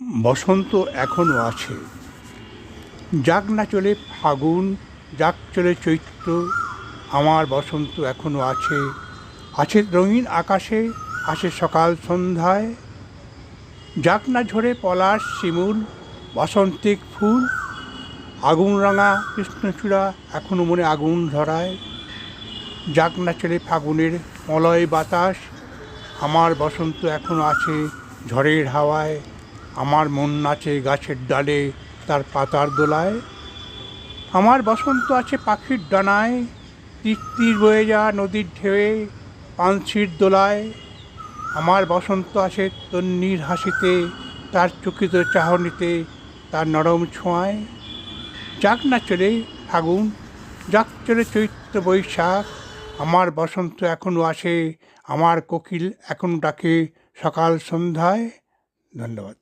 বসন্ত এখনও আছে, যাক না চলে ফাগুন, যাক চলে চৈত্র, আমার বসন্ত এখনও আছে। আছে রঙিন আকাশে, আছে সকাল সন্ধ্যায়, যাক না ঝরে পলাশ শিমুল বসন্তিক ফুল, আগুন রাঙা কৃষ্ণচূড়া এখনও মনে আগুন ধরায়, যাক না চলে ফাগুনের মলয় বাতাস, আমার বসন্ত এখনও আছে ঝড়ের হাওয়ায়, আমার মন নাচে গাছের ডালে তার পাতার দোলায়, আমার বসন্ত আছে পাখির ডানায়, তীর তীর বয়ে যাওয়া নদীর ঢেউয়ে পানসির দোলায়, আমার বসন্ত আছে তন্বীর হাসিতে, তার চকিত চাহনিতে, তার নরম ছোঁয়ায়, যাক না চলে ফাগুন, যাক চলে চৈত্র বৈশাখ, আমার বসন্ত এখনও আসে, আমার কোকিল এখন ডাকে সকাল সন্ধ্যায়। ধন্যবাদ।